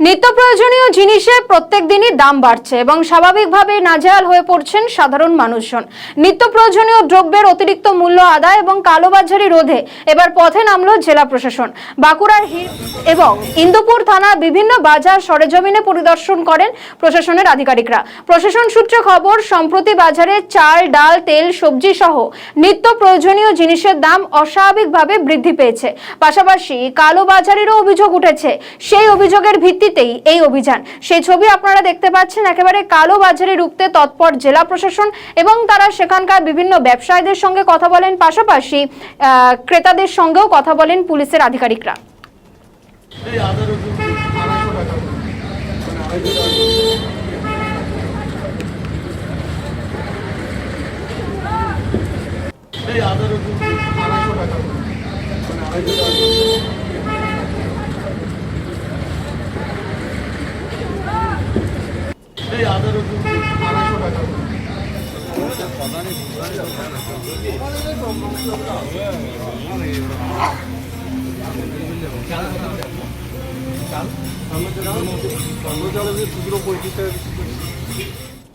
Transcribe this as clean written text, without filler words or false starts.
নিত্য প্রয়োজনীয় জিনিসে প্রত্যেক দিনই দাম বাড়ছে এবং স্বাভাবিকভাবে নাজেহাল হয়ে পড়ছেন সাধারণ মানুষজন। নিত্য প্রয়োজনীয় দ্রব্যের অতিরিক্ত মূল্য আদায় এবং কালোবাজারি রোধে এবার পথে নামলো জেলা প্রশাসন। বাঁকুড়ার এবং ইন্দুপুর থানার বিভিন্ন বাজার সরেজমিনে পরিদর্শন করেন প্রশাসনের আধিকারিকরা। প্রশাসন সূত্রে খবর, সম্প্রতি বাজারে চাল, ডাল, তেল, সবজি সহ নিত্য প্রয়োজনীয় জিনিসের দাম অস্বাভাবিকভাবে বৃদ্ধি পেয়েছে। পাশাপাশি কালোবাজারিরও অভিযোগ উঠেছে। সেই অভিযোগের ভিত্তিতেই এই অভিযান। সেই ছবি আপনারা দেখতে পাচ্ছেন। একেবারে কালো বাজারে রুখতে তৎপর জেলা প্রশাসন এবং তারা সেখানকার বিভিন্ন ব্যবসায়ীদের সঙ্গে কথা বলেন, পাশাপাশি ক্রেতাদের সঙ্গেও কথা বলেন পুলিশের আধিকারিকরা।